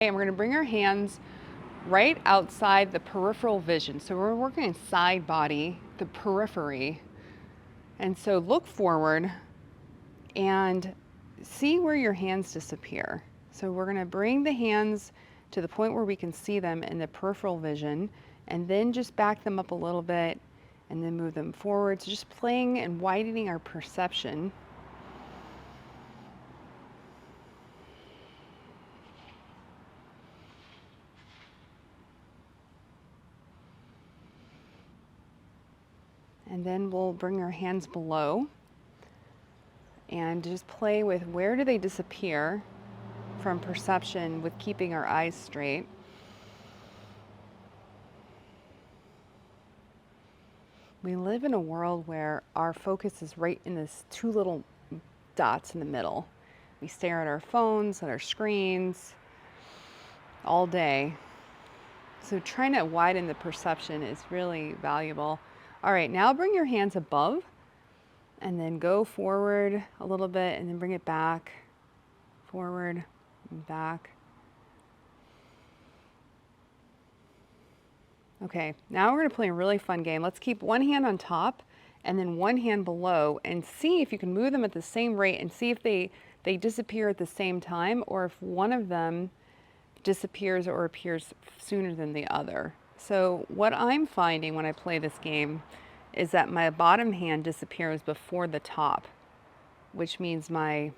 And we're going to bring our hands right outside the peripheral vision. So we're working in side body, the periphery. And so look forward and see where your hands disappear. So we're going to bring the hands to the point where we can see them in the peripheral vision, and then just back them up a little bit and then move them forward. So just playing and widening our perception. And then we'll bring our hands below and just play with where do they disappear from perception with keeping our eyes straight. We live in a world where our focus is right in this two little dots in the middle. We stare at our phones, at our screens all day. So trying to widen the perception is really valuable. All right, now bring your hands above and then go forward a little bit and then bring it back, forward and back. Okay, now we're gonna play a really fun game. Let's keep one hand on top and then one hand below and see if you can move them at the same rate and see if they disappear at the same time or if one of them disappears or appears sooner than the other. So what I'm finding when I play this game is that my bottom hand disappears before the top, which means my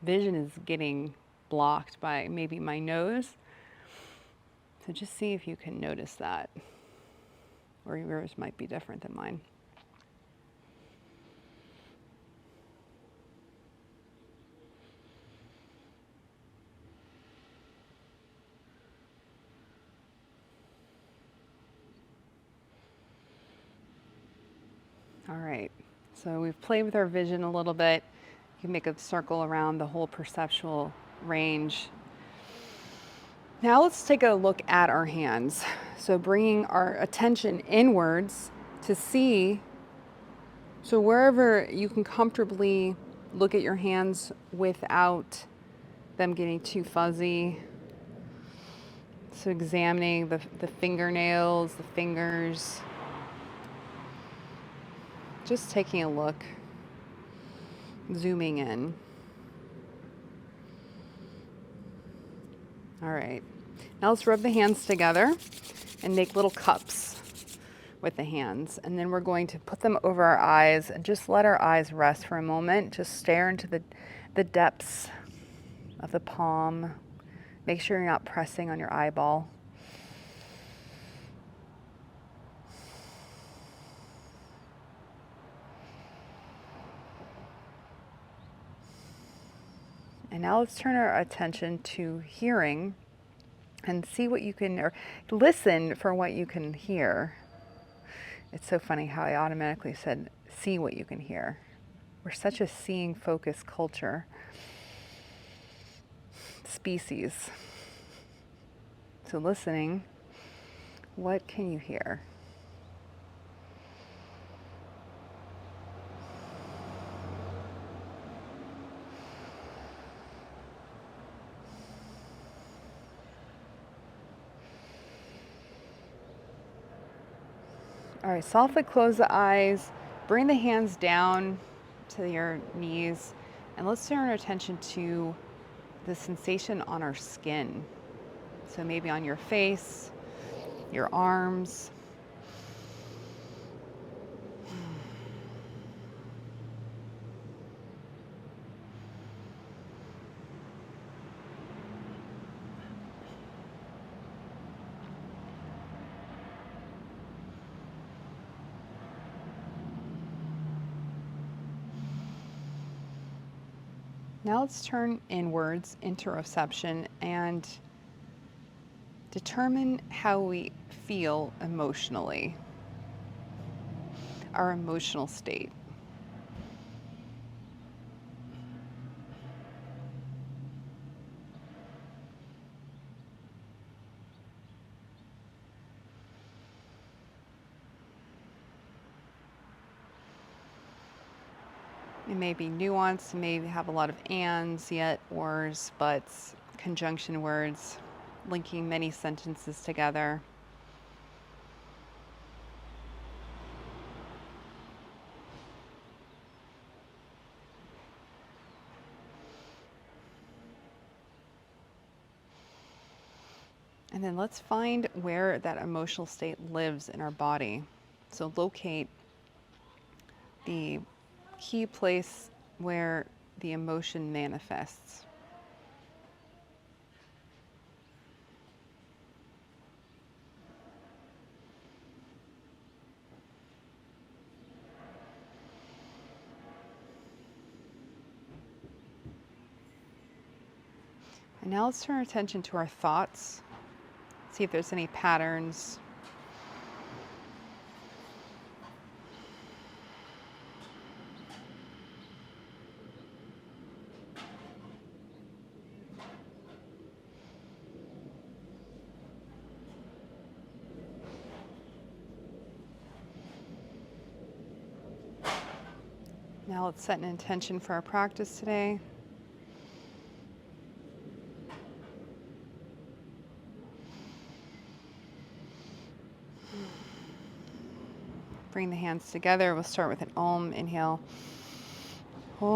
vision is getting blocked by maybe my nose. So just see if you can notice that, or yours might be different than mine. All right, so we've played with our vision a little bit. You can make a circle around the whole perceptual range. Now let's take a look at our hands. So bringing our attention inwards to see, so wherever you can comfortably look at your hands without them getting too fuzzy. So examining the fingernails, the fingers, just taking a look, zooming in. All right, now let's rub the hands together and make little cups with the hands. And then we're going to put them over our eyes and just let our eyes rest for a moment. Just stare into the depths of the palm. Make sure you're not pressing on your eyeball. And now let's turn our attention to hearing and see what you can, or listen for what you can hear. It's so funny how I automatically said, see what you can hear. We're such a seeing focused culture, species. So listening, what can you hear? All right, softly close the eyes, bring the hands down to your knees, and let's turn our attention to the sensation on our skin. So maybe on your face, your arms. Now let's turn inwards, interoception, and determine how we feel emotionally, our emotional state. It may be nuanced, it may have a lot of ands, yet, ors, buts, conjunction words. linking many sentences together. And then let's find where that emotional state lives in our body. So locate the key place where the emotion manifests. And now let's turn our attention to our thoughts. See if there's any patterns. Now let's set an intention for our practice today. Bring the hands together. We'll start with an Om. Inhale. Om.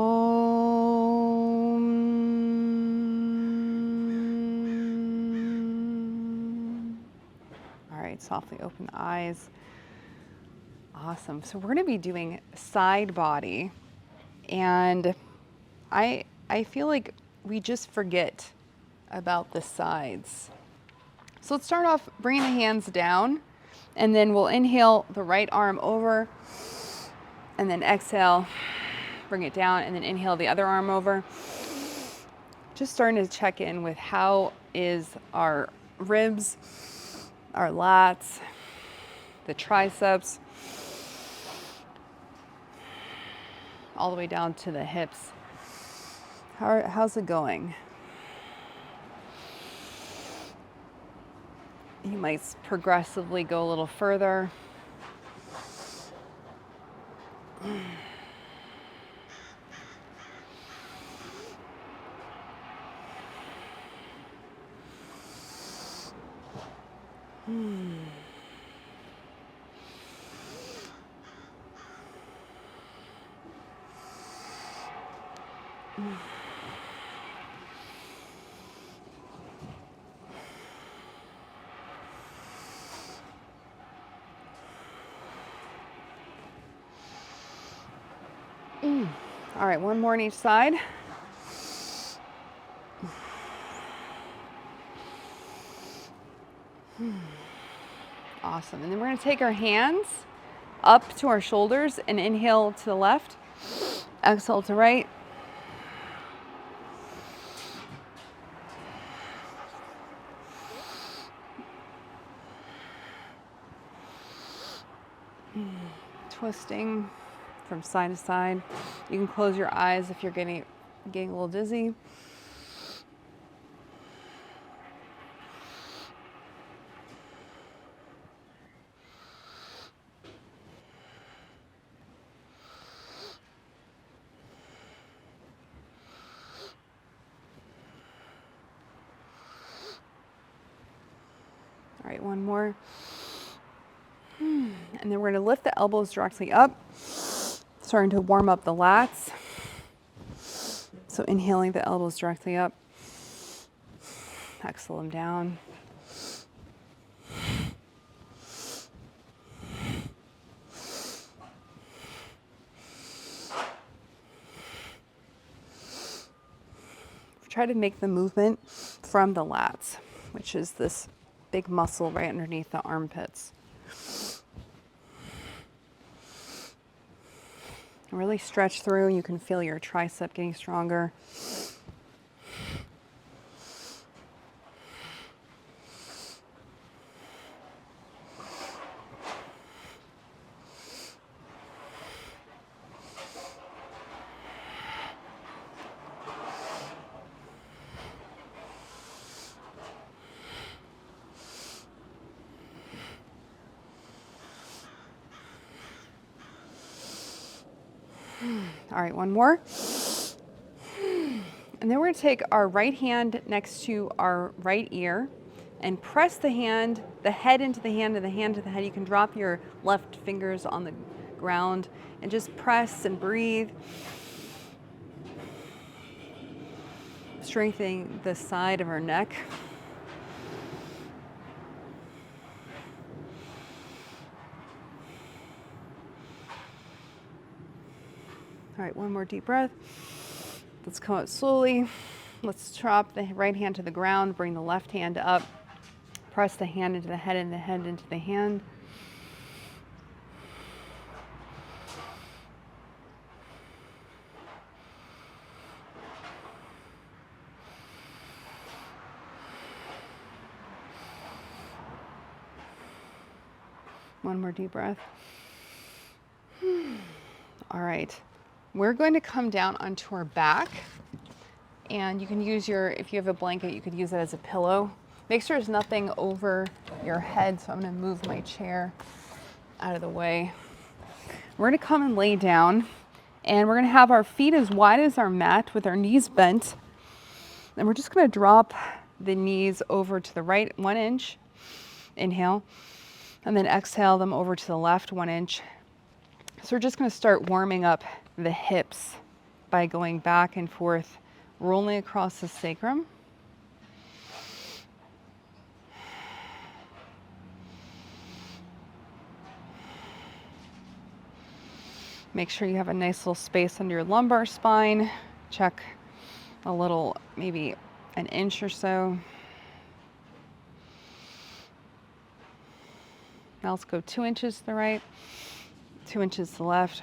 All right, softly open the eyes. Awesome. So we're going to be doing side body. And I feel like we just forget about the sides. So let's start off bringing the hands down. And then we'll inhale the right arm over, and then exhale, bring it down, and then inhale the other arm over. Just starting to check in with how is our ribs, our lats, the triceps, all the way down to the hips. How's it going? You might progressively go a little further. All right, one more on each side. Awesome. And then we're going to take our hands up to our shoulders and inhale to the left, exhale to right. Twisting from side to side. You can close your eyes if you're getting a little dizzy. All right, one more. And then we're going to lift the elbows directly up, starting to warm up the lats. So inhaling the elbows directly up, exhale them down. Try to make the movement from the lats, which is this big muscle right underneath the armpits. Really stretch through. You can feel your tricep getting stronger. All right, one more. And then we're going to take our right hand next to our right ear, and press the hand, the head into the hand and the hand to the head. You can drop your left fingers on the ground and just press and breathe. Strengthening the side of our neck. All right, one more deep breath. Let's come up slowly. Let's drop the right hand to the ground, bring the left hand up. Press the hand into the head and the head into the hand. One more deep breath. All right, we're going to come down onto our back, and you can use if you have a blanket, you could use it as a pillow. Make sure there's nothing over your head, so I'm gonna move my chair out of the way. We're gonna come and lay down, and we're gonna have our feet as wide as our mat with our knees bent, and we're just gonna drop the knees over to the right 1 inch, inhale, and then exhale them over to the left 1 inch. So we're just going to start warming up the hips by going back and forth, rolling across the sacrum. Make sure you have a nice little space under your lumbar spine. Check a little, maybe an inch or so. Now let's go 2 inches to the right, 2 inches to the left.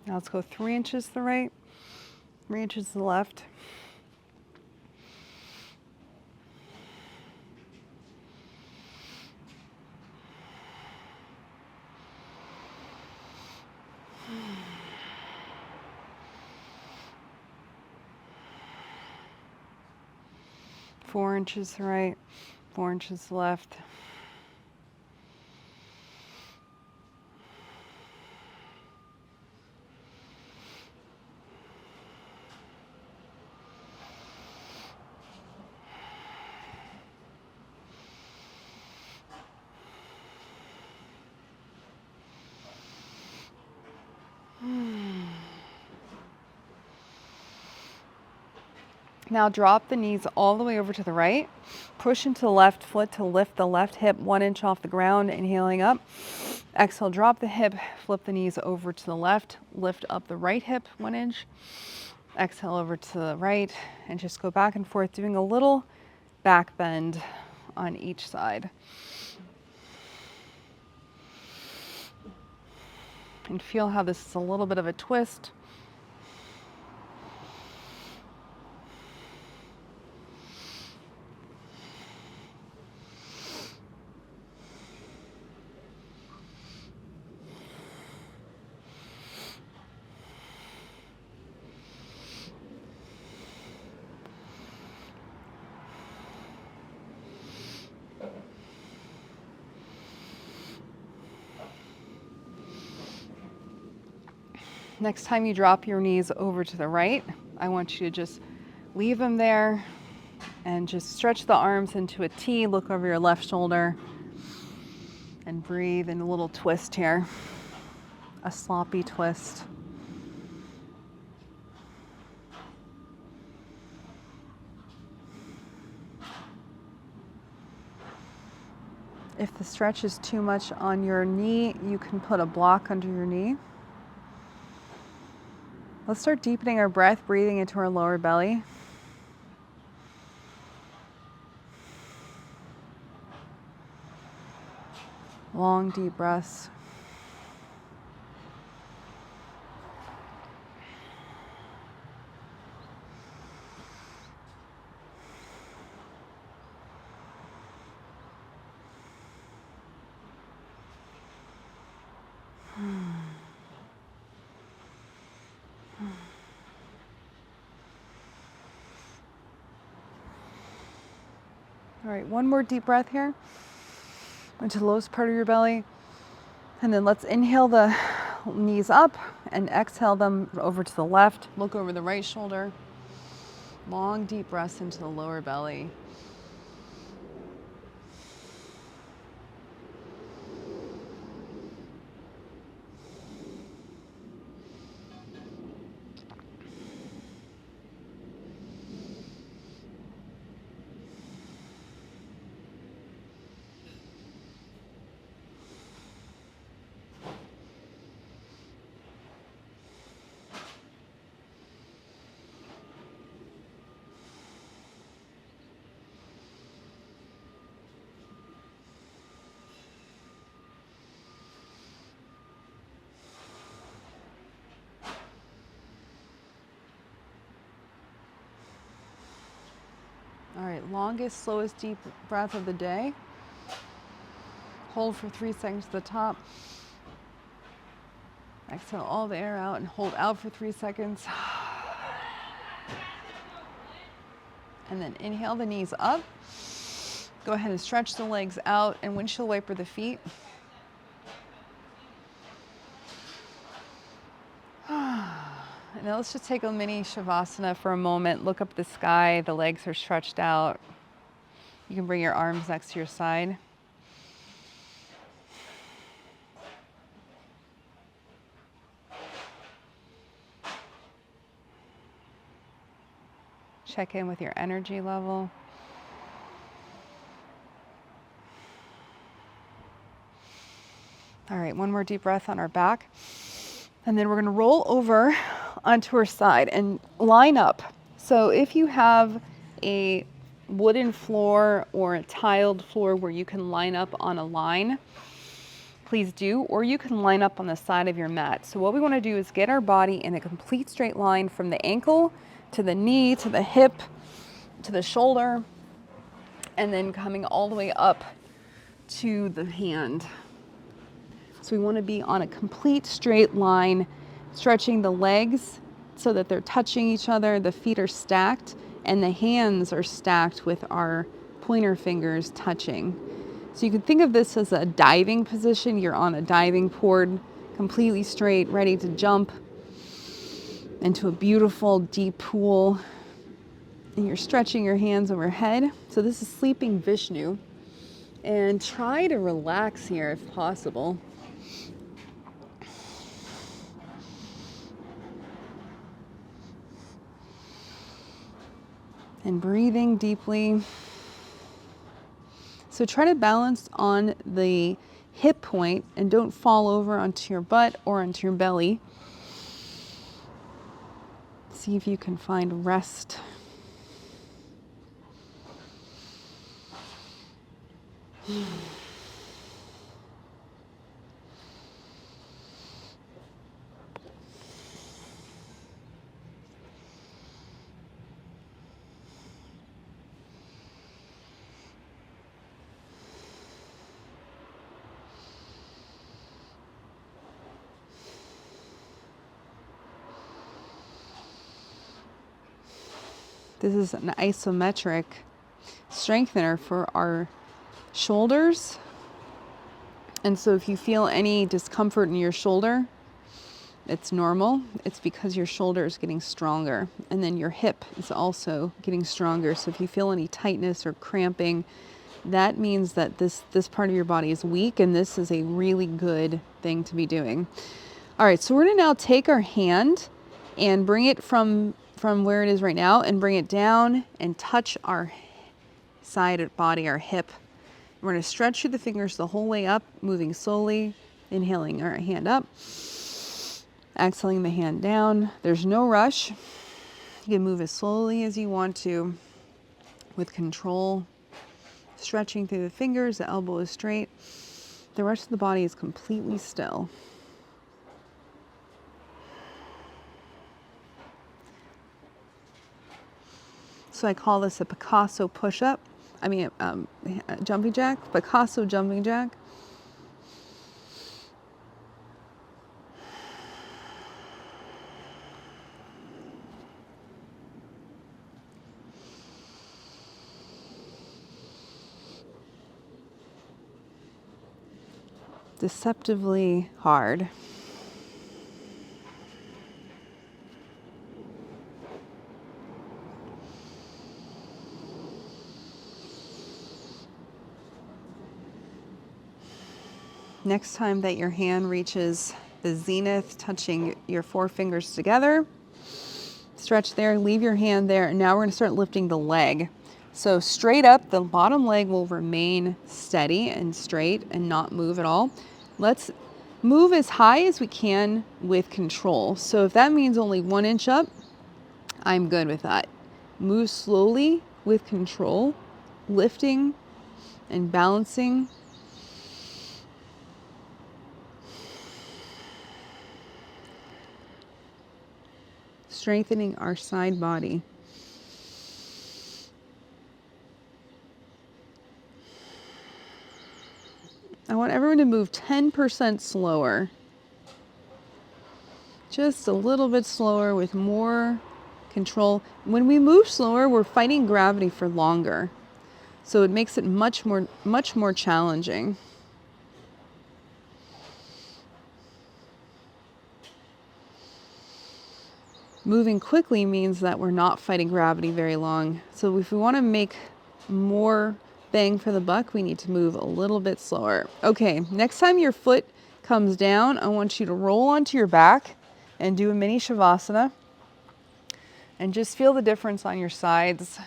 Now let's go 3 inches to the right, 3 inches to the left. Four inches to the right, 4 inches to the left. Now drop the knees all the way over to the right. Push into the left foot to lift the left hip 1 inch off the ground, inhaling up. Exhale, drop the hip, flip the knees over to the left, lift up the right hip 1 inch. Exhale over to the right, and just go back and forth, doing a little back bend on each side. And feel how this is a little bit of a twist. Next time you drop your knees over to the right, I want you to just leave them there and just stretch the arms into a T, look over your left shoulder, and breathe in a little twist here, a sloppy twist. If the stretch is too much on your knee, you can put a block under your knee. Let's start deepening our breath, breathing into our lower belly. Long, deep breaths. All right, one more deep breath here into the lowest part of your belly. And then let's inhale the knees up and exhale them over to the left. Look over the right shoulder. Long, deep breaths into the lower belly. All right, longest, slowest deep breath of the day. Hold for 3 seconds at the top. Exhale all the air out and hold out for 3 seconds. And then inhale the knees up. Go ahead and stretch the legs out and windshield wiper the feet. Now let's just take a mini Shavasana for a moment. Look up at the sky, the legs are stretched out. You can bring your arms next to your side. Check in with your energy level. All right, one more deep breath on our back. And then we're going to roll over onto our side and line up. So if you have a wooden floor or a tiled floor where you can line up on a line, please do, or you can line up on the side of your mat. So what we want to do is get our body in a complete straight line from the ankle to the knee, to the hip, to the shoulder, and then coming all the way up to the hand. So we want to be on a complete straight line, stretching the legs so that they're touching each other, the feet are stacked, and the hands are stacked with our pointer fingers touching. So you can think of this as a diving position. You're on a diving board, completely straight, ready to jump into a beautiful deep pool. And you're stretching your hands overhead. So this is sleeping Vishnu. And try to relax here if possible. And breathing deeply. So try to balance on the hip point and don't fall over onto your butt or onto your belly. See if you can find rest. This is an isometric strengthener for our shoulders. And so if you feel any discomfort in your shoulder, it's normal. It's because your shoulder is getting stronger. And then your hip is also getting stronger. So if you feel any tightness or cramping, that means that this part of your body is weak, and this is a really good thing to be doing. All right, so we're gonna now take our hand and bring it from where it is right now and bring it down and touch our side of body, our hip. We're going to stretch through the fingers the whole way up, moving slowly, inhaling our hand up, exhaling the hand down. There's no rush. You can move as slowly as you want to with control, stretching through the fingers, the elbow is straight. The rest of the body is completely still. So I call this a Picasso push-up. Jumping jack, Picasso jumping jack. deceptively hard. Next time that your hand reaches the zenith, touching your four fingers together, stretch there, leave your hand there, and now we're going to start lifting the leg. So straight up, the bottom leg will remain steady and straight and not move at all. Let's move as high as we can with control. So if that means only 1 inch up, I'm good with that. Move slowly with control, lifting and balancing. Strengthening our side body. I want everyone to move 10% slower. Just a little bit slower with more control. When we move slower, we're fighting gravity for longer. So it makes it much more challenging. Moving quickly means that we're not fighting gravity very long. So if we want to make more bang for the buck, we need to move a little bit slower. Okay, next time your foot comes down, I want you to roll onto your back and do a mini shavasana. And just feel the difference on your sides.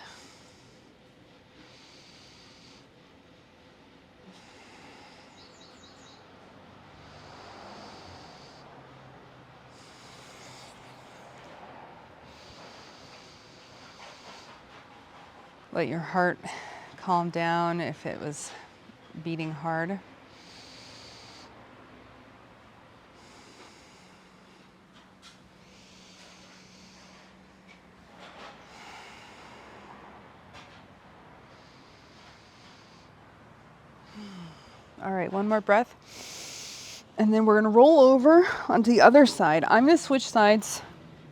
Let your heart calm down if it was beating hard. All right, one more breath. And then we're gonna roll over onto the other side. I'm gonna switch sides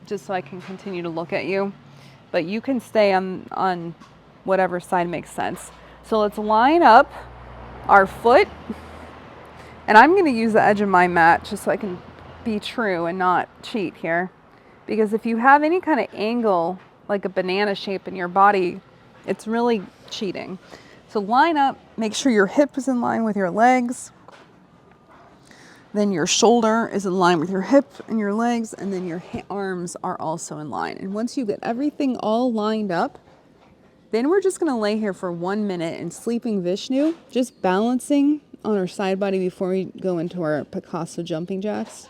just so I can continue to look at you, but you can stay on whatever side makes sense. So let's line up our foot, and I'm gonna use the edge of my mat just so I can be true and not cheat here. Because if you have any kind of angle, like a banana shape in your body, it's really cheating. So line up, make sure your hip is in line with your legs. Then your shoulder is in line with your hip and your legs, and then your arms are also in line. And once you get everything all lined up, then we're just gonna lay here for 1 minute in sleeping Vishnu, just balancing on our side body before we go into our Picasso jumping jacks.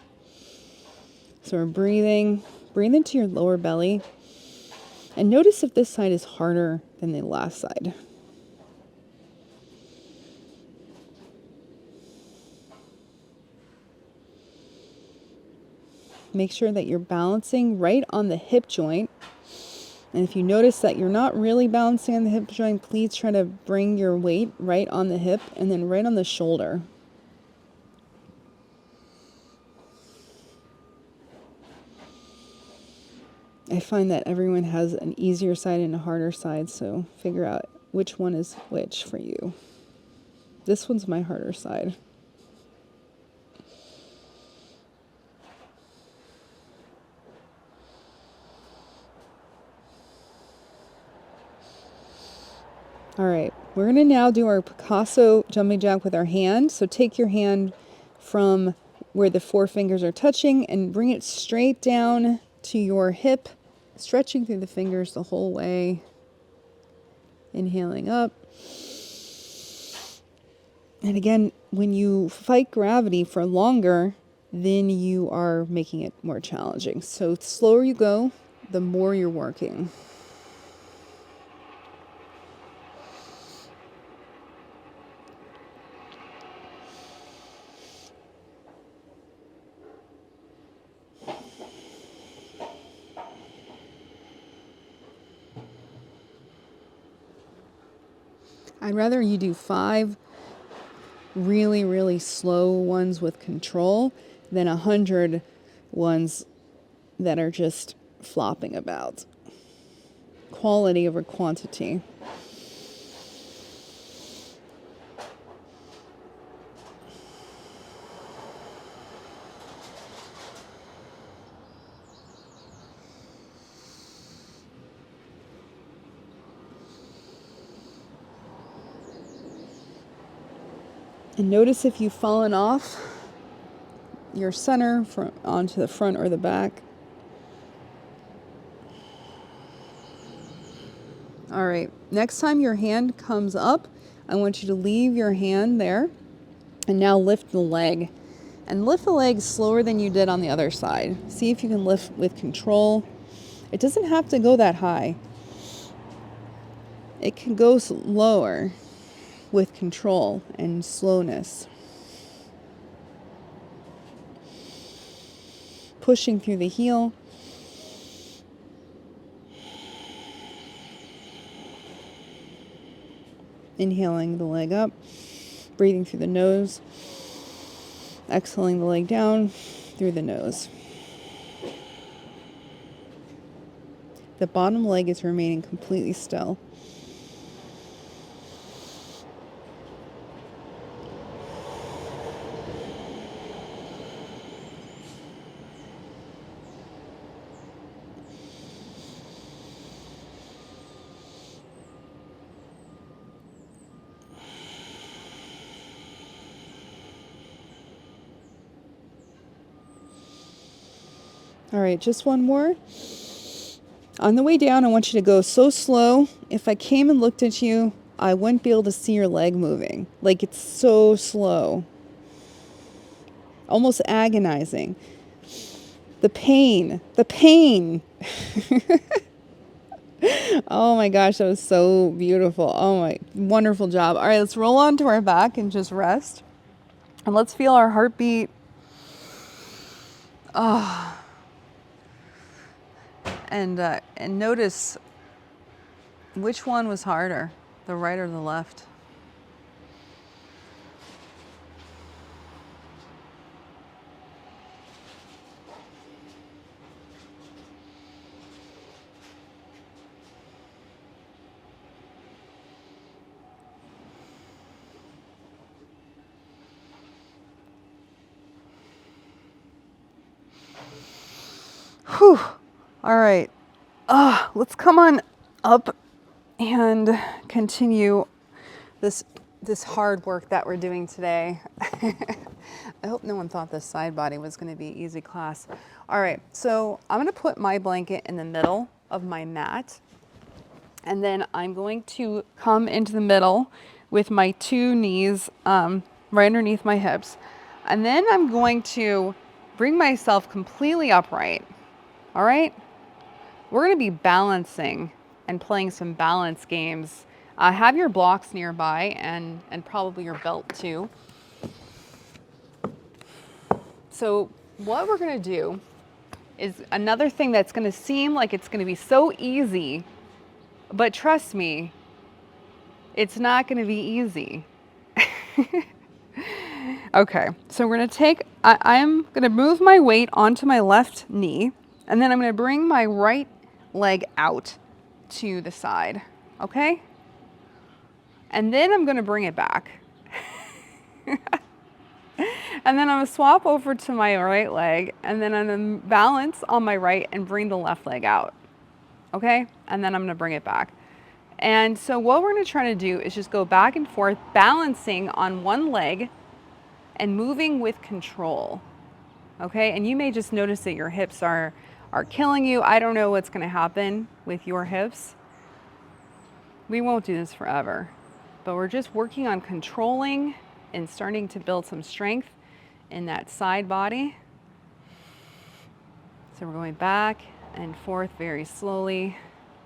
So we're breathing, breathe into your lower belly, and notice if this side is harder than the last side. Make sure that you're balancing right on the hip joint. And if you notice that you're not really balancing on the hip joint, please try to bring your weight right on the hip and then right on the shoulder. I find that everyone has an easier side and a harder side, so figure out which one is which for you. This one's my harder side. All right, we're going to now do our Picasso jumping jack with our hand. So take your hand from where the four fingers are touching and bring it straight down to your hip, stretching through the fingers the whole way. Inhaling up. And again, when you fight gravity for longer, then you are making it more challenging. So the slower you go, the more you're working. I'd rather you do 5 really, really slow ones with control than 100 ones that are just flopping about. Quality over quantity. And notice if you've fallen off your center onto the front or the back. All right, next time your hand comes up, I want you to leave your hand there and now lift the leg. And lift the leg slower than you did on the other side. See if you can lift with control. It doesn't have to go that high. It can go lower with control and slowness. Pushing through the heel. Inhaling the leg up. Breathing through the nose. Exhaling the leg down through the nose. The bottom leg is remaining completely still. All right, just one more. On the way down, I want you to go so slow. If I came and looked at you, I wouldn't be able to see your leg moving. Like, it's so slow. Almost agonizing. The pain. Oh my gosh, that was so beautiful. Oh my, wonderful job. All right, let's roll onto our back and just rest. And let's feel our heartbeat. And notice which one was harder, the right or the left. Whew. All right. Let's come on up and continue this hard work that we're doing today. I hope no one thought this side body was going to be easy class. All right, so I'm going to put my blanket in the middle of my mat, and then I'm going to come into the middle with my two knees right underneath my hips, and then I'm going to bring myself completely upright. All right? We're going to be balancing and playing some balance games. Have your blocks nearby and probably your belt too. So what we're going to do is another thing that's going to seem like it's going to be so easy, but trust me, it's not going to be easy. Okay, so we're going to take, I'm going to move my weight onto my left knee, and then I'm going to bring my right leg out to the side, okay? And then I'm going to bring it back. And then I'm going to swap over to my right leg, and then I'm going to balance on my right and bring the left leg out, okay? And then I'm going to bring it back. And so what we're going to try to do is just go back and forth, balancing on one leg and moving with control, okay? And you may just notice that your hips are killing you. I don't know what's going to happen with your hips. We won't do this forever, but we're just working on controlling and starting to build some strength in that side body. So we're going back and forth very slowly.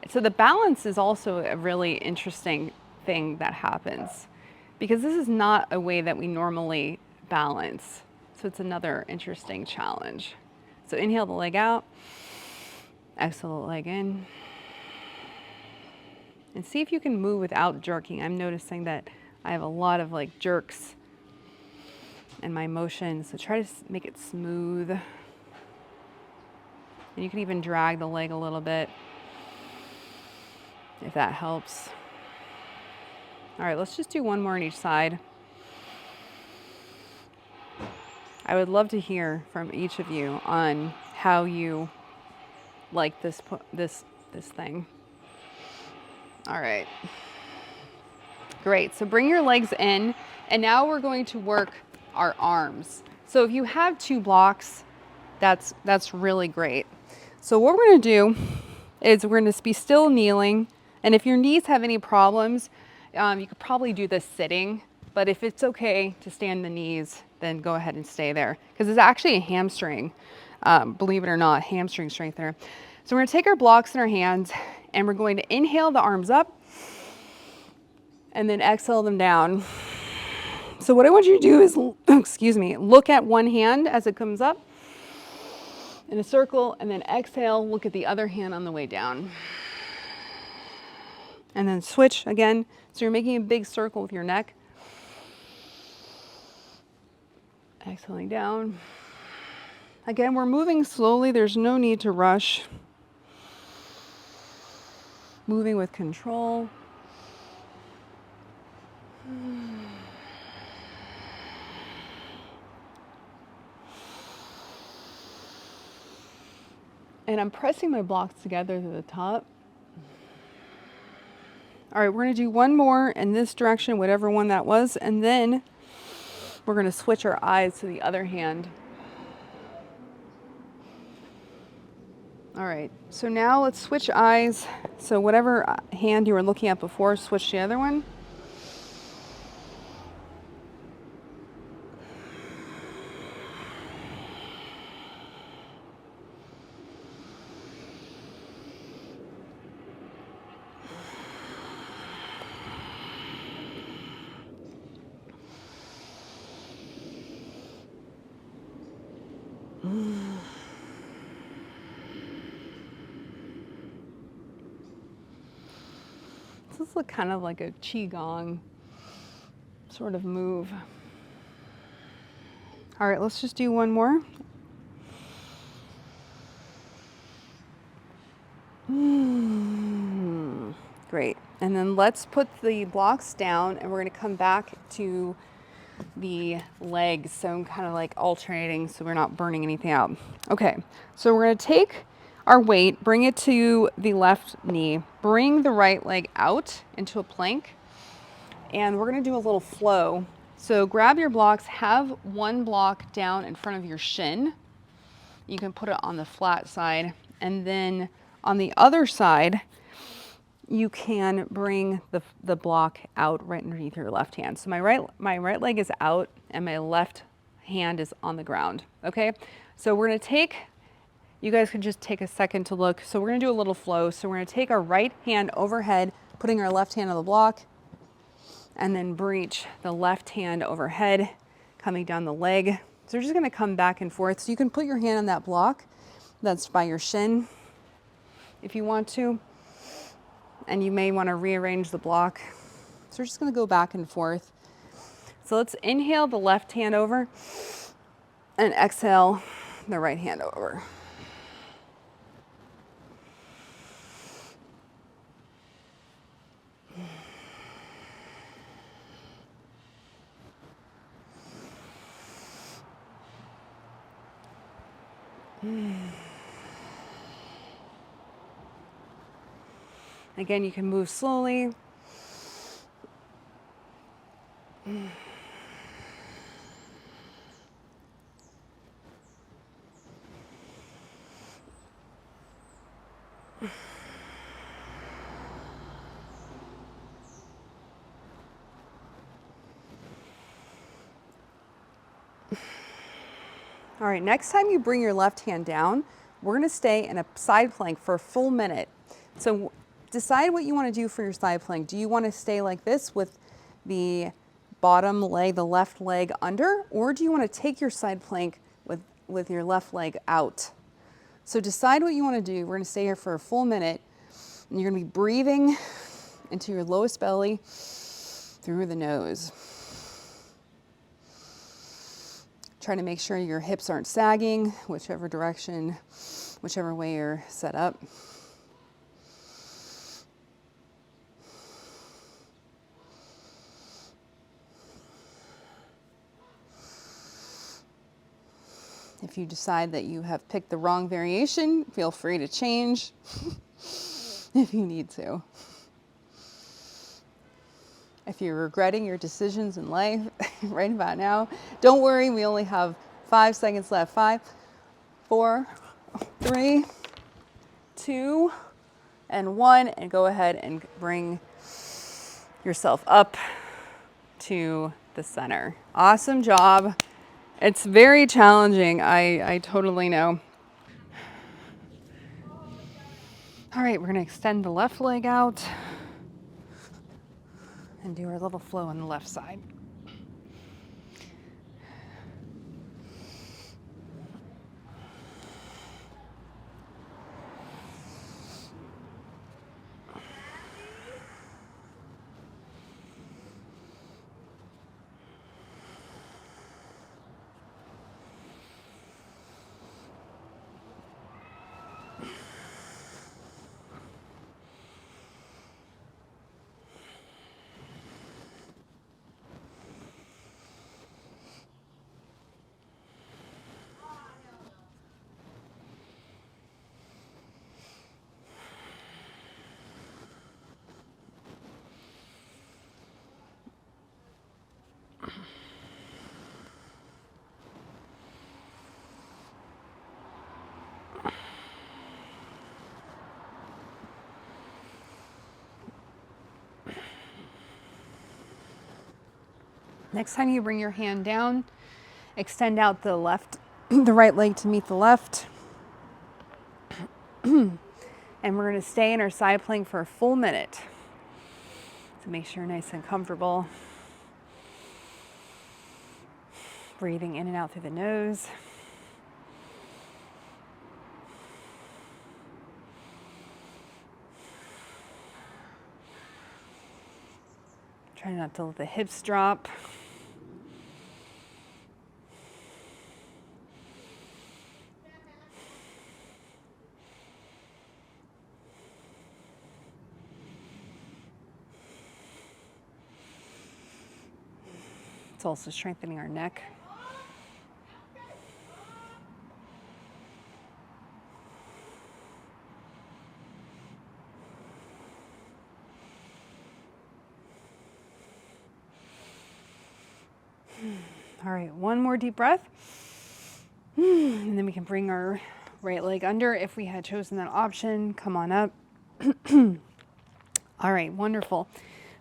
So the balance is also a really interesting thing that happens, because this is not a way that we normally balance. So it's another interesting challenge. So inhale the leg out, exhale the leg in. And see if you can move without jerking. I'm noticing that I have a lot of like jerks in my motion, so try to make it smooth. And you can even drag the leg a little bit if that helps. All right, let's just do one more on each side. I would love to hear from each of you on how you like this thing. All right. Great. So bring your legs in And now we're going to work our arms. So if you have 2 blocks, that's really great. So what we're going to do is we're going to be still kneeling. And if your knees have any problems, you could probably do this sitting. But if it's okay to stay on the knees, then go ahead and stay there. Because it's actually a hamstring, believe it or not, hamstring strengthener. So we're going to take our blocks in our hands and we're going to inhale the arms up and then exhale them down. So what I want you to do is, excuse me, look at one hand as it comes up in a circle, and then exhale, look at the other hand on the way down. And then switch again. So you're making a big circle with your neck. Exhaling down. Again, we're moving slowly. There's no need to rush. Moving with control. And I'm pressing my blocks together to the top. All right, we're going to do one more in this direction, whatever one that was, and then we're going to switch our eyes to the other hand. All right, so now let's switch eyes. So whatever hand you were looking at before, switch to the other one. This is kind of like a qigong sort of move. All right, let's just do one more. Great. And then let's put the blocks down and we're going to come back to the legs. So I'm kind of like alternating so we're not burning anything out. Okay, so we're going to take our weight, bring it to the left knee, bring the right leg out into a plank, and we're going to do a little flow. So grab your blocks, have one block down in front of your shin. You can put it on the flat side, and then on the other side, you can bring the block out right underneath your left hand. So my right leg is out and my left hand is on the ground. Okay, so we're going to take, you guys can just take a second to look. So we're going to do a little flow. So we're going to take our right hand overhead, putting our left hand on the block, and then reach the left hand overhead, coming down the leg. So we're just going to come back and forth. So you can put your hand on that block that's by your shin if you want to. And you may want to rearrange the block. So we're just going to go back and forth. So let's inhale the left hand over and exhale the right hand over. Again, you can move slowly. All right, next time you bring your left hand down, we're going to stay in a side plank for a full minute. So decide what you want to do for your side plank. Do you want to stay like this with the bottom leg, the left leg under, or do you want to take your side plank with your left leg out? So decide what you want to do. We're going to stay here for a full minute, and you're going to be breathing into your lowest belly through the nose. Try to make sure your hips aren't sagging, whichever direction, whichever way you're set up. If you decide that you have picked the wrong variation, feel free to change if you need to. if you're regretting your decisions in life right about now, don't worry, we only have 5 seconds left. 5, 4, 3, 2, and 1, and go ahead and bring yourself up to the center. Awesome job. It's very challenging, I totally know. All right, we're gonna extend the left leg out and do our little flow on the left side. Next time you bring your hand down, extend out the right leg to meet the left. And we're gonna stay in our side plank for a full minute. So make sure you're nice and comfortable. Breathing in and out through the nose. Try not to let the hips drop. It's also strengthening our neck. All right, one more deep breath. And then we can bring our right leg under if we had chosen that option. Come on up. All right, wonderful.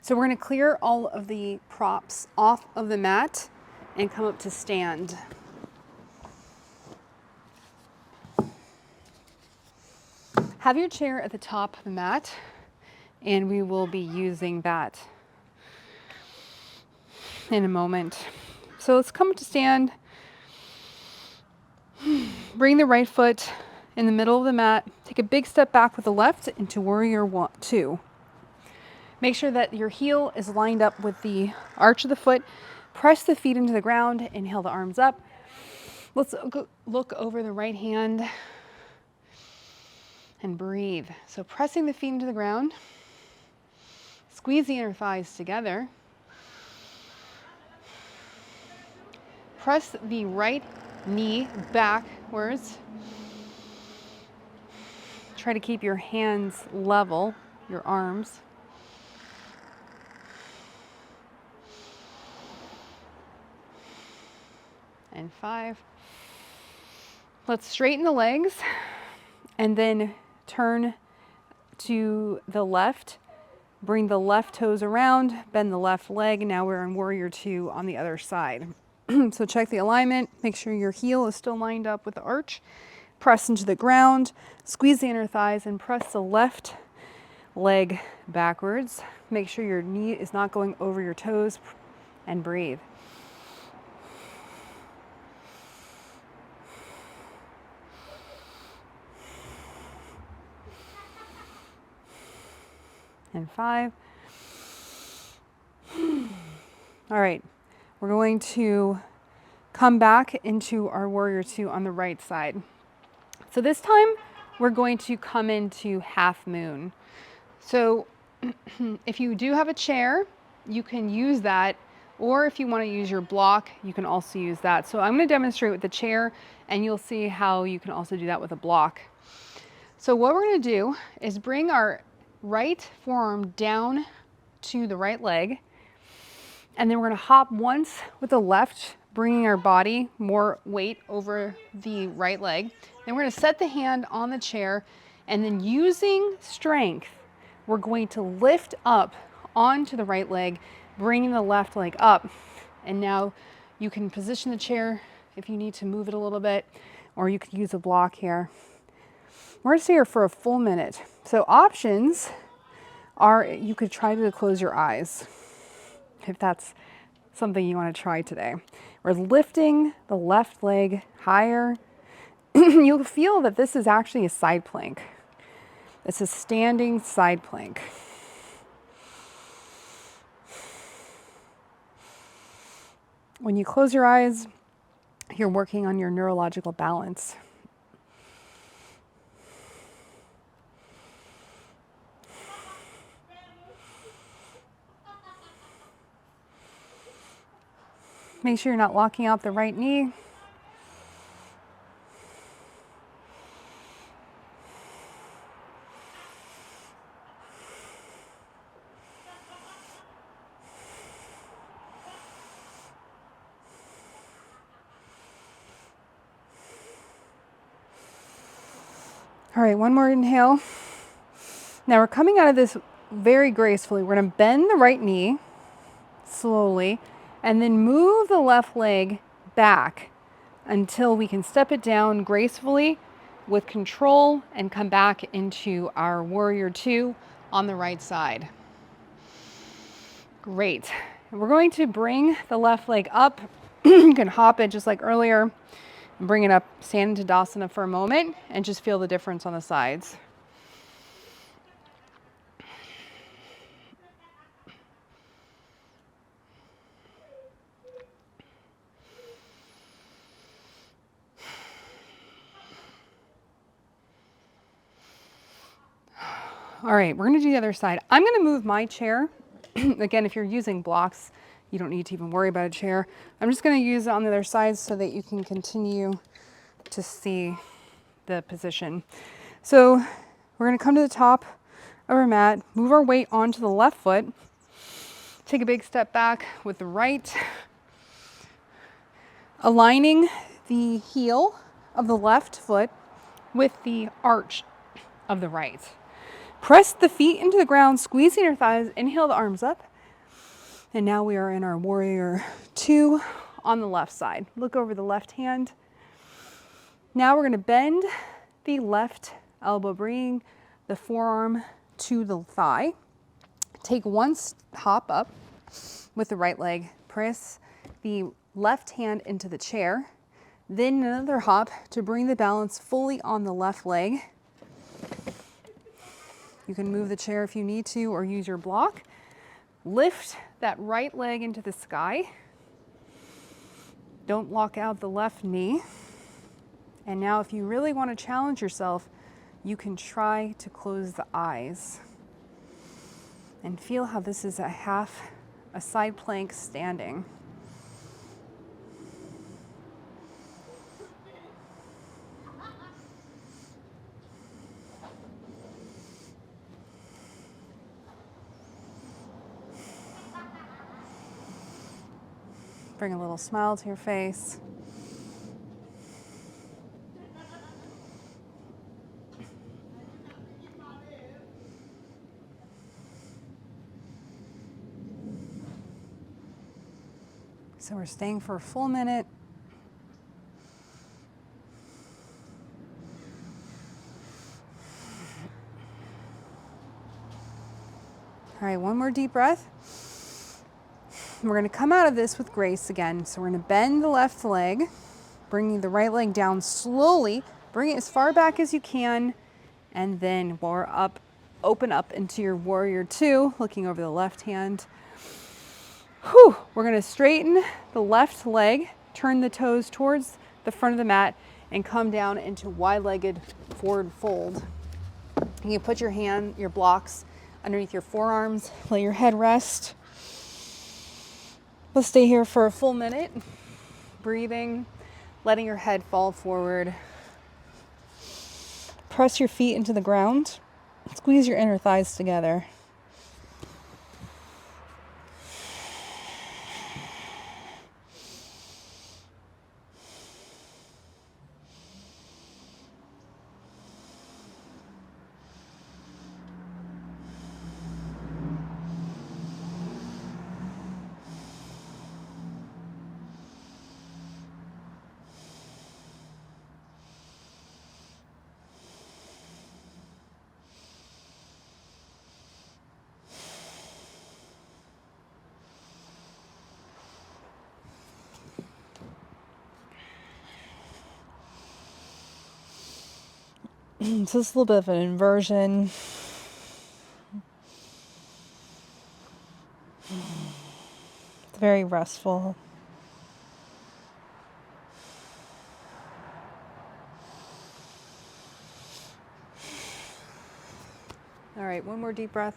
So we're going to clear all of the props off of the mat and come up to stand. Have your chair at the top of the mat, and we will be using that in a moment. So let's come to stand. Bring the right foot in the middle of the mat. Take a big step back with the left into warrior 2. Make sure that your heel is lined up with the arch of the foot. Press the feet into the ground. Inhale the arms up. Let's look over the right hand and breathe. So pressing the feet into the ground. Squeeze the inner thighs together. Press the right knee backwards. Try to keep your hands level, your arms. And 5. Let's straighten the legs and then turn to the left. Bring the left toes around, bend the left leg. Now we're in warrior 2 on the other side. So check the alignment. Make sure your heel is still lined up with the arch. Press into the ground, squeeze the inner thighs, and press the left leg backwards. Make sure your knee is not going over your toes, and breathe. And 5. All right, we're going to come back into our warrior 2 on the right side. So this time we're going to come into half moon. So if you do have a chair, you can use that, or if you want to use your block, you can also use that. So I'm going to demonstrate with the chair, and you'll see how you can also do that with a block. So what we're going to do is bring our right forearm down to the right leg, And then we're gonna hop once with the left, bringing our body more weight over the right leg. Then we're gonna set the hand on the chair, and then using strength, we're going to lift up onto the right leg, bringing the left leg up. And now you can position the chair if you need to move it a little bit, or you could use a block here. We're gonna stay here for a full minute. So options are, you could try to close your eyes if that's something you want to try today. We're lifting the left leg higher. You'll feel that this is actually a side plank. It's a standing side plank. When you close your eyes, you're working on your neurological balance. Make sure you're not locking out the right knee. All right, one more inhale. Now we're coming out of this very gracefully. We're gonna bend the right knee slowly, and then move the left leg back until we can step it down gracefully with control and come back into our warrior two on the right side. Great. We're going to bring the left leg up. You can hop it just like earlier and bring it up, stand into Tadasana for a moment and just feel the difference on the sides. All right, we're gonna do the other side. I'm gonna move my chair. Again, if you're using blocks, you don't need to even worry about a chair. I'm just gonna use it on the other side so that you can continue to see the position. So we're gonna come to the top of our mat, move our weight onto the left foot, take a big step back with the right, aligning the heel of the left foot with the arch of the right. Press the feet into the ground, squeezing your thighs, inhale the arms up. And now we are in our warrior two on the left side. Look over the left hand. Now we're gonna bend the left elbow, bringing the forearm to the thigh. Take one hop up with the right leg. Press the left hand into the chair. Then another hop to bring the balance fully on the left leg. You can move the chair if you need to or use your block. Lift that right leg into the sky. Don't lock out the left knee. And now if you really want to challenge yourself, you can try to close the eyes. And feel how this is a side plank standing. Bring a little smile to your face. So we're staying for a full minute. All right, one more deep breath. We're going to come out of this with grace again. So we're going to bend the left leg, bringing the right leg down slowly. Bring it as far back as you can. And then we're up, open up into your warrior two, looking over the left hand. Whew. We're going to straighten the left leg, turn the toes towards the front of the mat, and come down into wide-legged forward fold. You can put your blocks underneath your forearms, let your head rest. Let's stay here for a full minute, breathing, letting your head fall forward. Press your feet into the ground. Squeeze your inner thighs together. So it's a little bit of an inversion. It's very restful. All right, one more deep breath.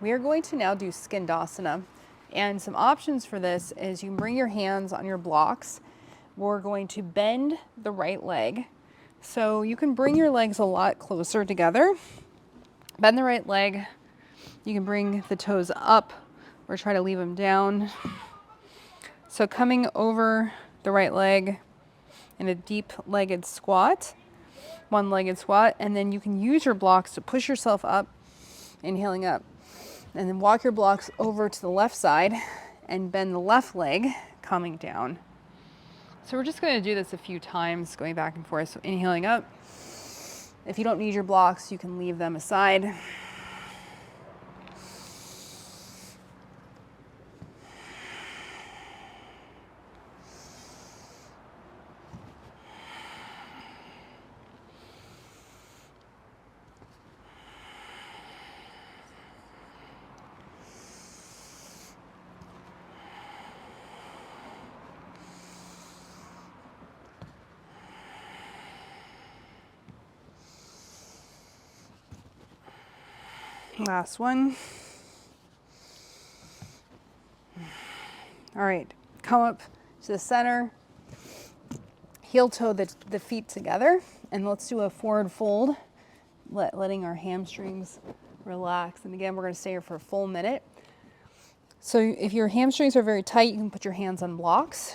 We are going to now do Skandasana. And some options for this is you can bring your hands on your blocks. We're going to bend the right leg. So you can bring your legs a lot closer together. Bend the right leg. You can bring the toes up or try to leave them down. So coming over the right leg in a deep-legged squat, one-legged squat, and then you can use your blocks to push yourself up, inhaling up. And then walk your blocks over to the left side and bend the left leg, coming down. So we're just going to do this a few times, going back and forth. So inhaling up. If you don't need your blocks, you can leave them aside. Last one. All right, come up to the center, heel toe the feet together, and let's do a forward fold, letting our hamstrings relax. And again, we're going to stay here for a full minute. So if your hamstrings are very tight, you can put your hands on blocks,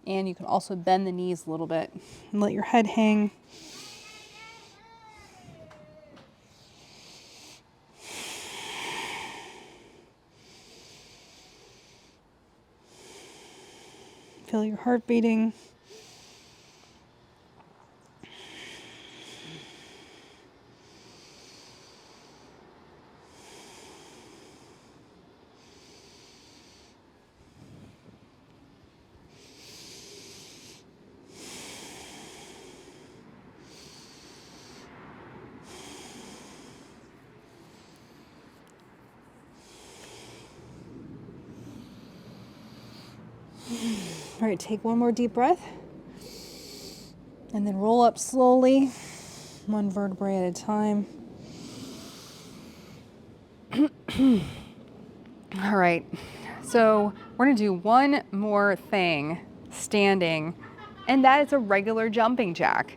and you can also bend the knees a little bit and let your head hang. Feel your heart beating. All right, take one more deep breath. And then roll up slowly, one vertebrae at a time. All right, so we're gonna do one more thing standing, and that is a regular jumping jack.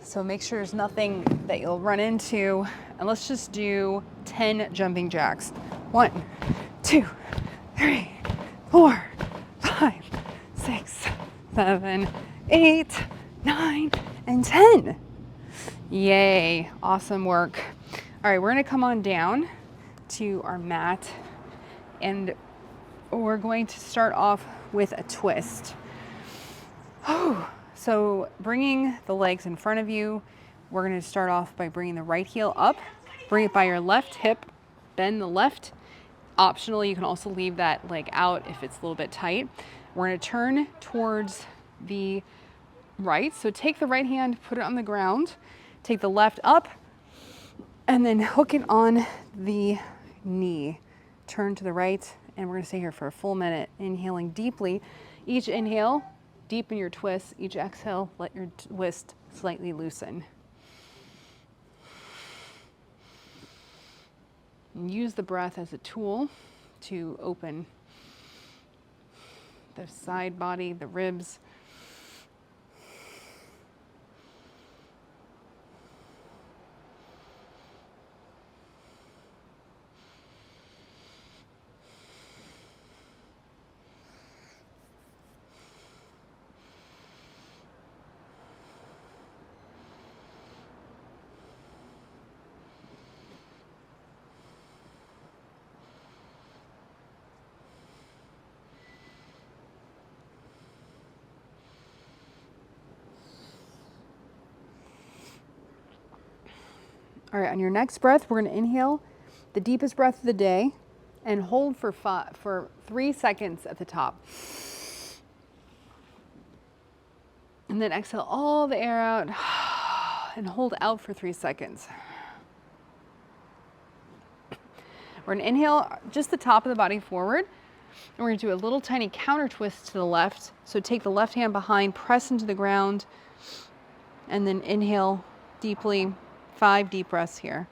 So make sure there's nothing that you'll run into, and let's just do 10 jumping jacks. 1, 2, 3, 4, 5, 6, 7, 8, 9, and 10. Yay, awesome work. All right, we're gonna come on down to our mat, and we're going to start off with a twist. So bringing the legs in front of you, we're gonna start off by bringing the right heel up, bring it by your left hip, bend the left. Optionally, you can also leave that leg out if it's a little bit tight. We're gonna turn towards the right. So take the right hand, put it on the ground, take the left up, and then hook it on the knee. Turn to the right, and we're gonna stay here for a full minute, inhaling deeply. Each inhale, deepen your twist. Each exhale, let your twist slightly loosen. And use the breath as a tool to open the side body, the ribs. All right, on your next breath, we're going to inhale the deepest breath of the day and hold for 3 seconds at the top. And then exhale all the air out and hold out for 3 seconds. We're going to inhale just the top of the body forward. And we're going to do a little tiny counter twist to the left. So take the left hand behind, press into the ground, and then inhale deeply. 5 deep breaths here.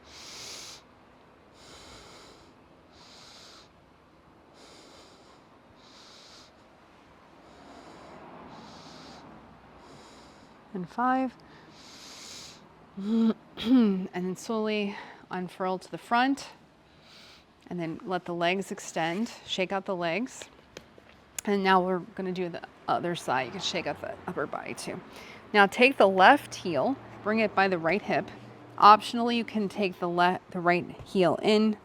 And 5. And then slowly unfurl to the front. And then let the legs extend. Shake out the legs. And now we're going to do the other side. You can shake out the upper body too. Now take the left heel, bring it by the right hip. Optionally, you can take the right heel in.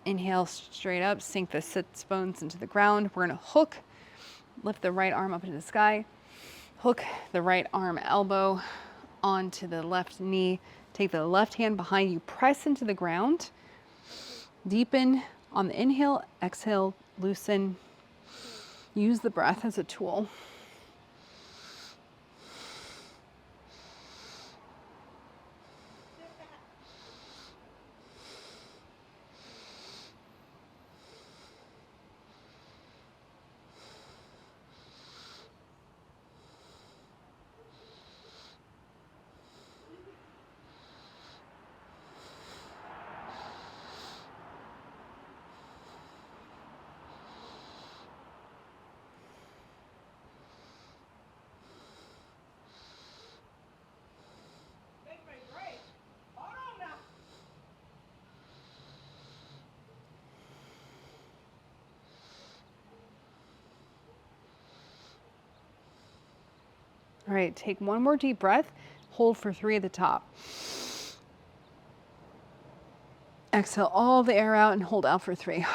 Inhale straight up, sink the sits bones into the ground. We're going to hook, lift the right arm up into the sky. Hook the right arm elbow onto the left knee. Take the left hand behind you, press into the ground. Deepen on the inhale, exhale, loosen. Use the breath as a tool. All right, take one more deep breath. Hold for 3 at the top. Exhale all the air out and hold out for 3.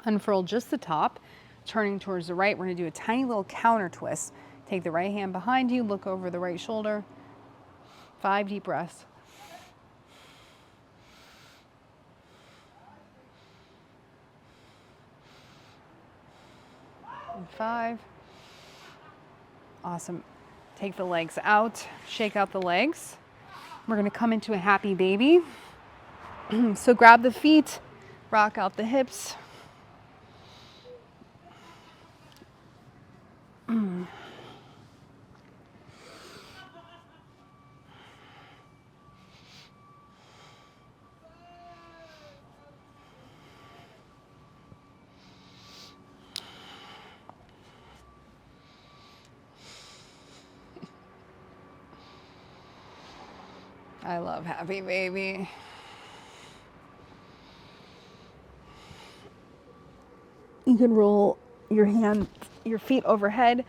Unfurl just the top, turning towards the right. We're going to do a tiny little counter twist. Take the right hand behind you, look over the right shoulder. 5 deep breaths. And 5. Awesome. Take the legs out, shake out the legs. We're going to come into a happy baby. So grab the feet, rock out the hips. I love happy baby. You can roll your feet overhead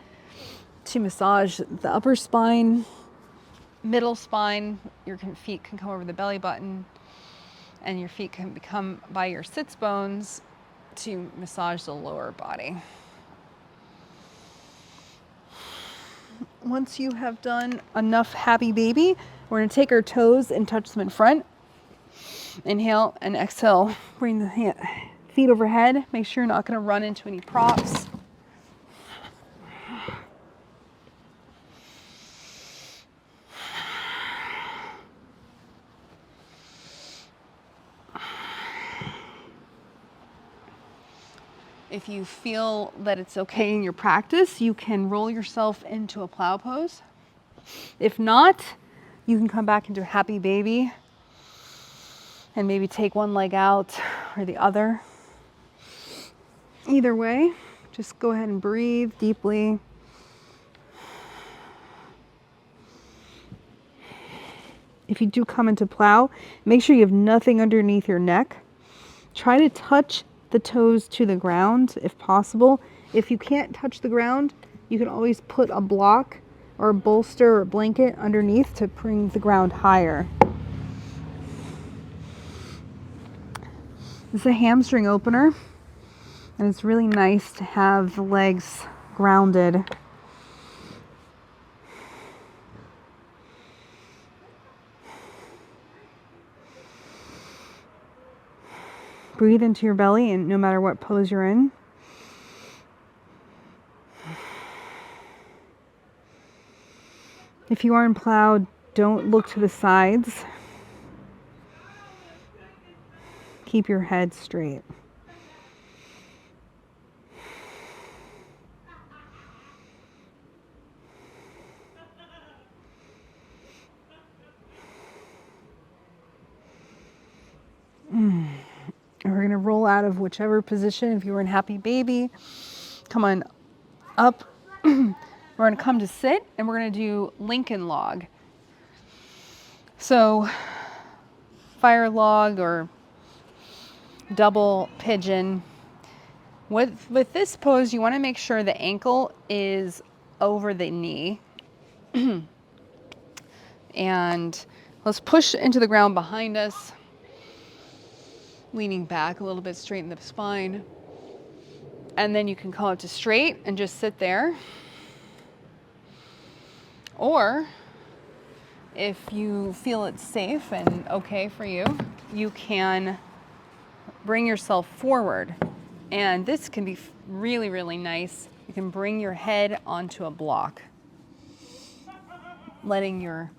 to massage the upper spine, middle spine. Your feet can come over the belly button, and your feet can come by your sits bones to massage the lower body. Once you have done enough happy baby, we're going to take our toes and touch them in front. Inhale and exhale. Bring the feet overhead. Make sure you're not going to run into any props. If you feel that it's okay in your practice, you can roll yourself into a plow pose. If not, you can come back into a happy baby and maybe take one leg out or the other. Either way, just go ahead and breathe deeply. If you do come into plow, make sure you have nothing underneath your neck. Try to touch the toes to the ground if possible. If you can't touch the ground, you can always put a block or a bolster or a blanket underneath to bring the ground higher. This is a hamstring opener, and it's really nice to have the legs grounded. Breathe into your belly, and no matter what pose you're in. If you are in plow, don't look to the sides. Keep your head straight. And we're going to roll out of whichever position. If you were in happy baby, come on up. We're going to come to sit, and we're going to do Lincoln log. So fire log or double pigeon. With this pose, you want to make sure the ankle is over the knee. And let's push into the ground behind us, leaning back a little bit, straighten the spine. And then you can come up to straight and just sit there. Or if you feel it's safe and okay for you, you can bring yourself forward. And this can be really, really nice. You can bring your head onto a block, letting your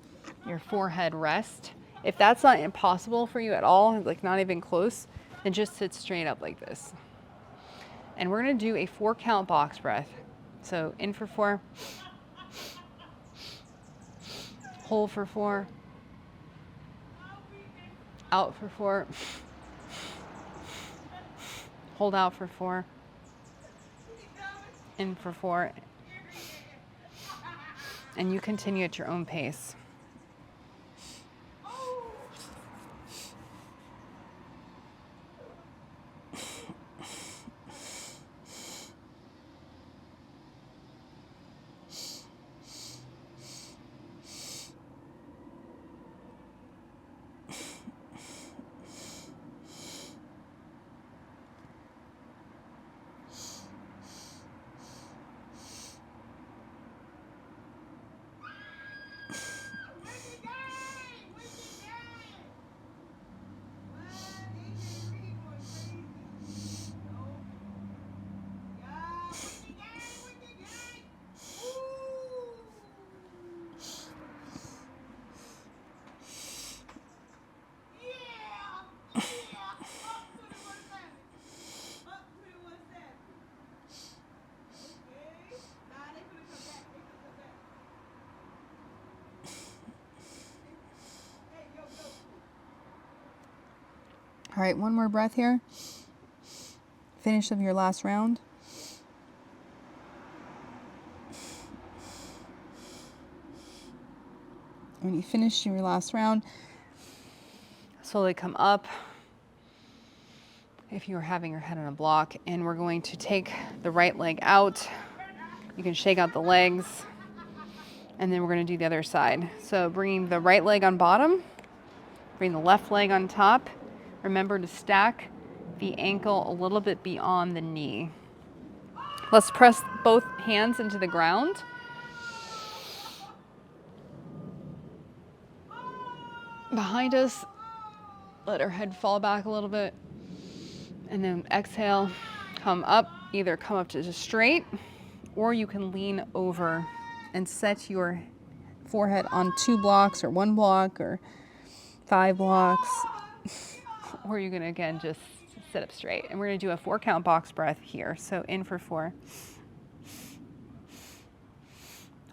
forehead rest. If that's not impossible for you at all, like not even close, then just sit straight up like this. And we're gonna do a 4-count box breath. So in for 4, hold for 4, out for 4, hold out for 4, in for 4, and you continue at your own pace. All right, one more breath here. Finish of your last round. When you finish your last round, slowly come up if you are having your head on a block, and we're going to take the right leg out. You can shake out the legs, and then we're going to do the other side. So bringing the right leg on bottom, bring the left leg on top. Remember to stack the ankle a little bit beyond the knee. Let's press both hands into the ground. Behind us, let our head fall back a little bit. And then exhale, come up, either come up to just straight, or you can lean over and set your forehead on 2 blocks or 1 block or 5 blocks. Or you can, again, just sit up straight. And we're going to do a 4-count box breath here. So in for 4.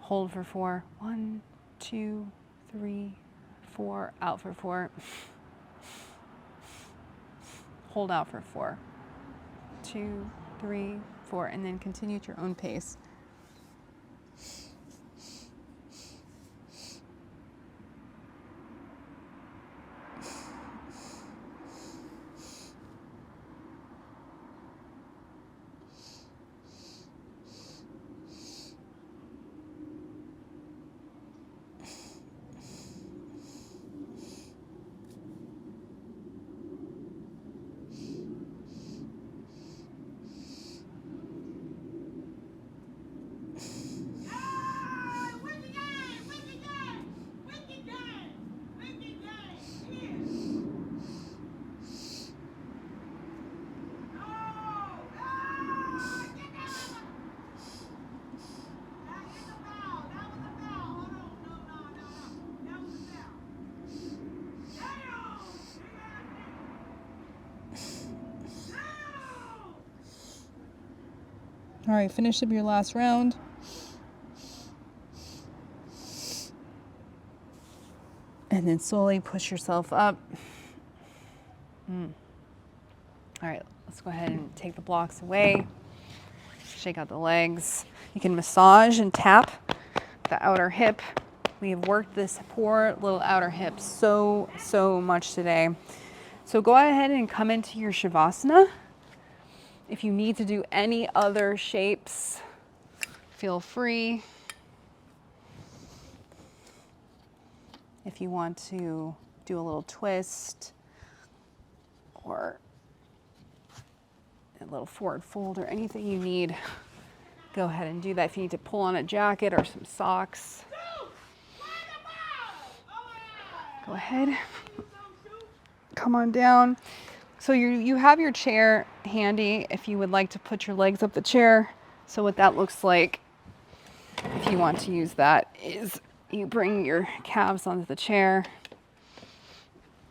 Hold for 4. 1, 2, 3, 4. Out for 4. Hold out for 4. 2, 3, 4. And then continue at your own pace. All right, finish up your last round. And then slowly push yourself up. All right, let's go ahead and take the blocks away. Shake out the legs. You can massage and tap the outer hip. We have worked this poor little outer hip so much today. So go ahead and come into your Shavasana. If you need to do any other shapes, feel free. If you want to do a little twist or a little forward fold or anything you need, go ahead and do that. If you need to pull on a jacket or some socks, go ahead. Come on down. So you have your chair handy if you would like to put your legs up the chair. So what that looks like, if you want to use that, is you bring your calves onto the chair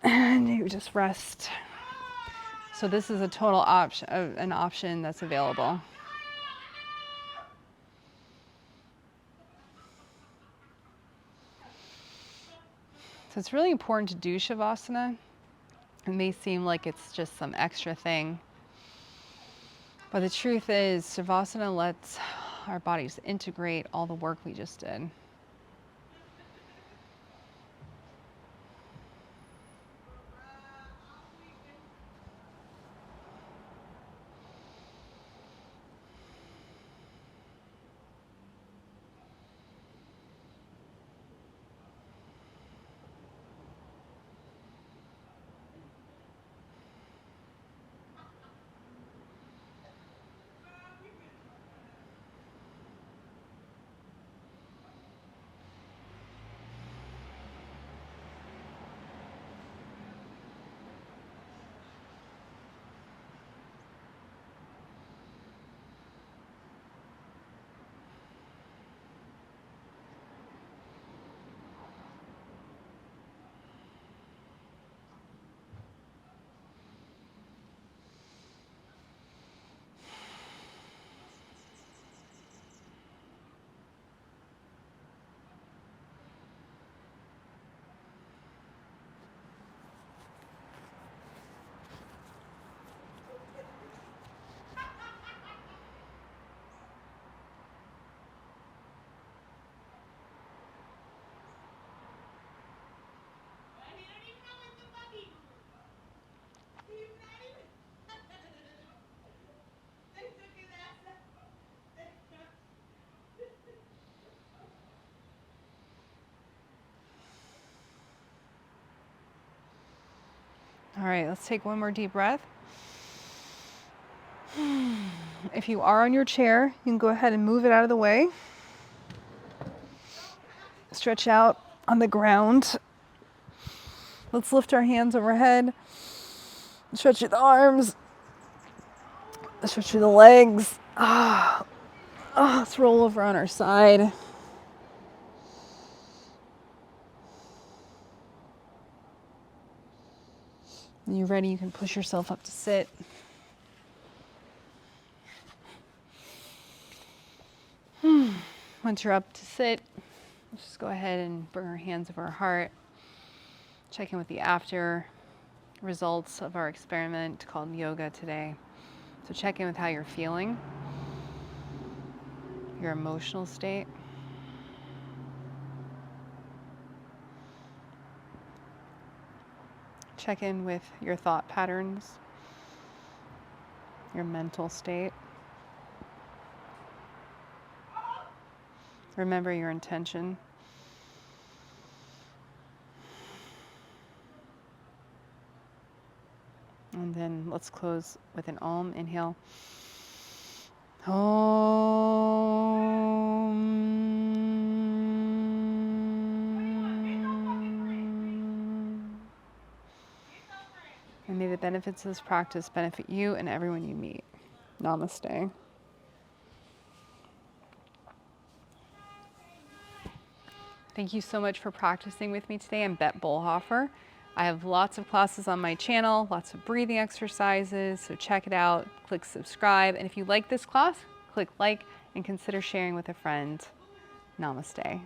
and you just rest. So this is a total option, an option that's available. So it's really important to do Shavasana. It may seem like it's just some extra thing, but the truth is Shavasana lets our bodies integrate all the work we just did. All right, let's take one more deep breath. If you are on your chair, you can go ahead and move it out of the way. Stretch out on the ground. Let's lift our hands overhead. Stretch through the arms. Stretch through the legs. Let's roll over on our side. When you're ready, you can push yourself up to sit. Once you're up to sit, let's just go ahead and bring our hands over our heart. Check in with the after results of our experiment called yoga today. So check in with how you're feeling, your emotional state. Check in with your thought patterns, your mental state. Remember your intention. And then let's close with an Om. Inhale. And may the benefits of this practice benefit you and everyone you meet. Namaste. Thank you so much for practicing with me today. I'm Bett Bollhoefer. I have lots of classes on my channel, lots of breathing exercises, so check it out, click subscribe. And if you like this class, click click like and consider sharing with a friend. Namaste.